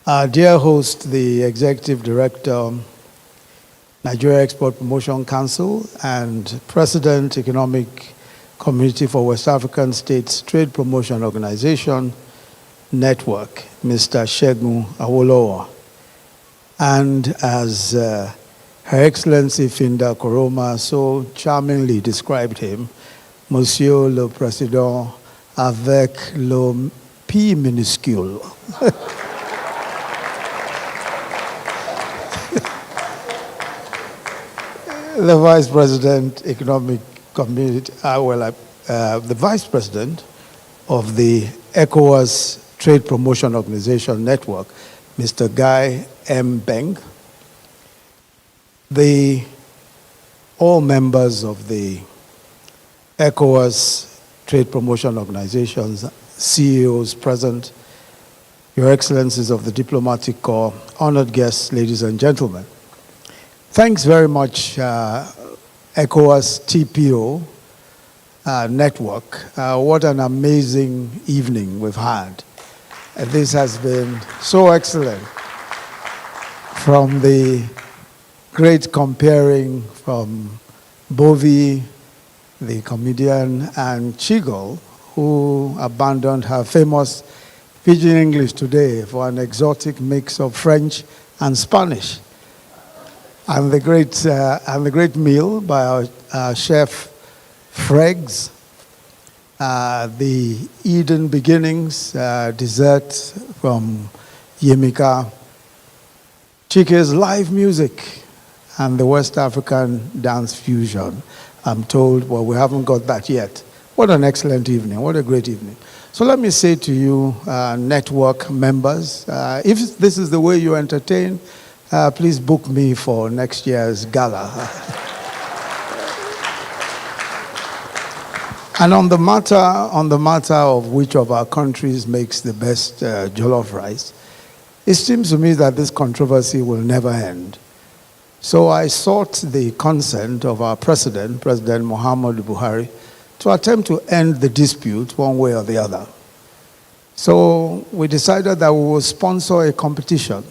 Our dear host, the Executive Director, Nigeria Export Promotion Council, and President, Economic Community for West African States Trade Promotion Organization Network, Mr. Chigul Awolowo. And as Her Excellency Finda Koroma so charmingly described him, Monsieur le Président avec le P minuscule. The Vice President, Economic Community, the Vice President of the ECOWAS Trade Promotion Organization Network, Mr. Guy M. Beng, all members of the ECOWAS Trade Promotion Organizations, CEOs present, Your Excellencies of the Diplomatic Corps, honored guests, ladies and gentlemen. Thanks very much, ECOWAS TPO network. What an amazing evening we've had. This has been so excellent. From the great comparing from Bovi, the comedian, and Chigul, who abandoned her famous Pidgin English today for an exotic mix of French and Spanish. And the great meal by our Chef Fregz, the Eden Beginnings dessert from Yimika, Chike's live music, and the West African dance fusion. I'm told, well, we haven't got that yet. What an excellent evening, what a great evening. So let me say to you, network members, if this is the way you entertain, please book me for next year's gala. And on the matter of which of our countries makes the best jollof rice, it seems to me that this controversy will never end. So I sought the consent of our President Muhammadu Buhari, to attempt to end the dispute one way or the other. So we decided that we will sponsor a competition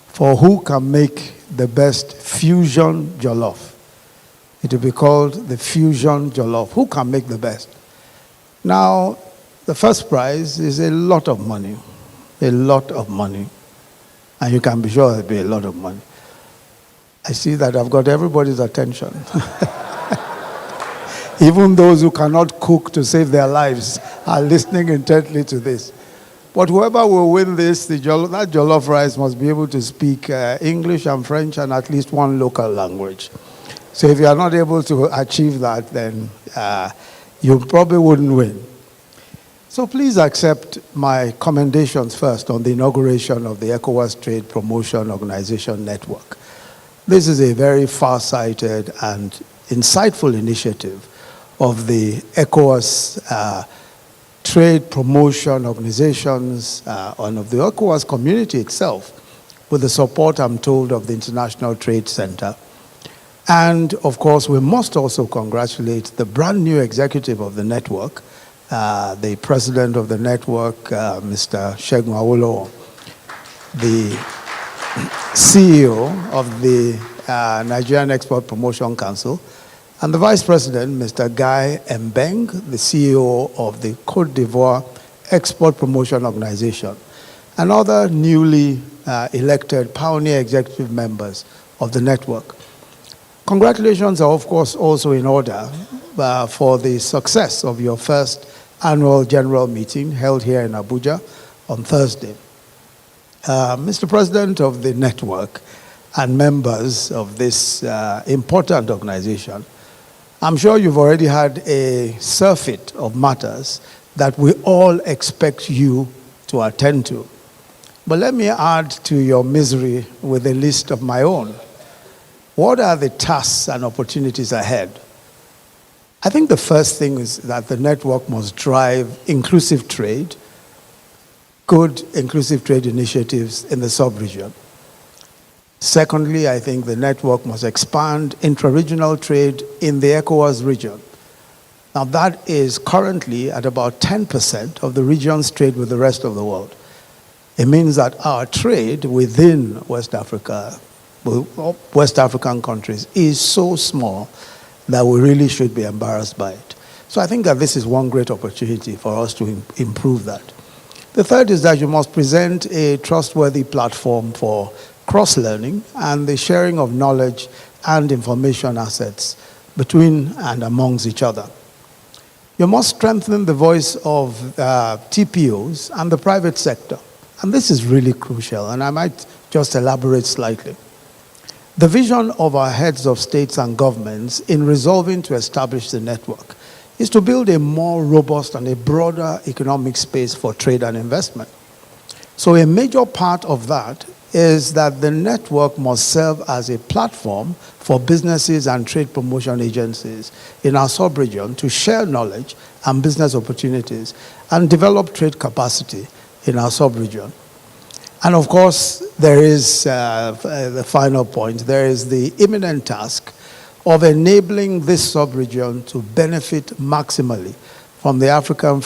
for who can make the best fusion jollof. It will be called the Fusion Jollof. Who can make the best? Now, the first prize is a lot of money. A lot of money. And you can be sure it'll be a lot of money. I see that I've got everybody's attention. Even those who cannot cook to save their lives are listening intently to this. But whoever will win this, that jollof rice must be able to speak English and French and at least one local language. So if you are not able to achieve that, then you probably wouldn't win. So please accept my commendations first on the inauguration of the ECOWAS Trade Promotion Organization Network. This is a very far-sighted and insightful initiative of the ECOWAS Trade Promotion Organizations and of the ECOWAS community itself, with the support, I'm told, of the International Trade Center. And, of course, we must also congratulate the brand new executive of the network, the president of the network, Mr. Chigul Awolowo, the CEO of the Nigerian Export Promotion Council, and the Vice President, Mr. Guy M. Beng, the CEO of the Côte d'Ivoire Export Promotion Organization, and other newly elected pioneer executive members of the network. Congratulations are, of course, also in order for the success of your first annual general meeting held here in Abuja on Thursday. Mr. President of the network and members of this important organization, I'm sure you've already had a surfeit of matters that we all expect you to attend to. But let me add to your misery with a list of my own. What are the tasks and opportunities ahead? I think the first thing is that the network must drive inclusive trade, good inclusive trade initiatives in the sub-region. Secondly, I think the network must expand intra-regional trade in the ECOWAS region. Now that is currently at about 10% of the region's trade with the rest of the world. It means that our trade within West Africa, West African countries, is so small that we really should be embarrassed by it. So I think that this is one great opportunity for us to improve that. The third is that you must present a trustworthy platform for cross-learning and the sharing of knowledge and information assets between and amongst each other. You must strengthen the voice of TPOs and the private sector. And this is really crucial, and I might just elaborate slightly. The vision of our heads of states and governments in resolving to establish the network is to build a more robust and a broader economic space for trade and investment. So a major part of that is that the network must serve as a platform for businesses and trade promotion agencies in our sub-region to share knowledge and business opportunities and develop trade capacity in our sub-region. And of course, there is the final point. There is the imminent task of enabling this sub-region to benefit maximally from the African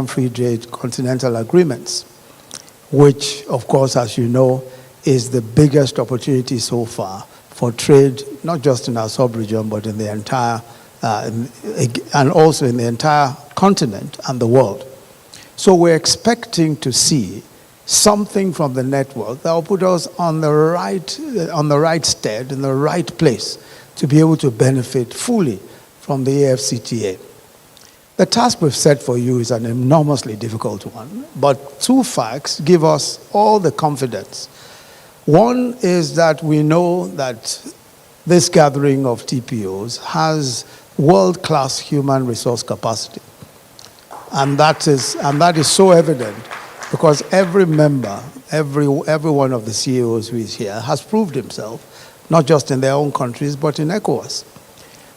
Free Trade Continental Agreements, which, of course, as you know, is the biggest opportunity so far for trade, not just in our sub-region, but in the entire, and also in the entire continent and the world. So we're expecting to see something from the network that will put us on the right stead, in the right place, to be able to benefit fully from the AFCTA. The task we've set for you is an enormously difficult one, but two facts give us all the confidence. One is that we know that this gathering of TPOs has world-class human resource capacity. And that is so evident because every member, every one of the CEOs who is here has proved himself, not just in their own countries, but in ECOWAS.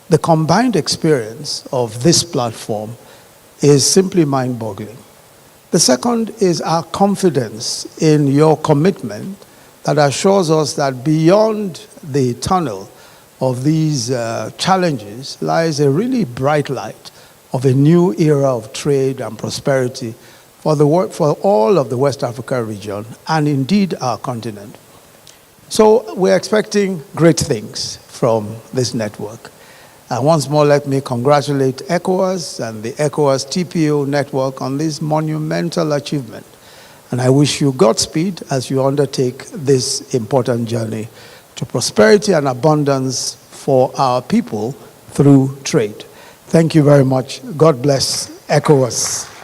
The combined experience of this platform is simply mind-boggling. The second is our confidence in your commitment that assures us that beyond the tunnel of these challenges lies a really bright light of a new era of trade and prosperity for all of the West Africa region and indeed our continent. So we're expecting great things from this network. And once more, let me congratulate ECOWAS and the ECOWAS TPO network on this monumental achievement. And I wish you Godspeed as you undertake this important journey to prosperity and abundance for our people through trade. Thank you very much. God bless ECOWAS.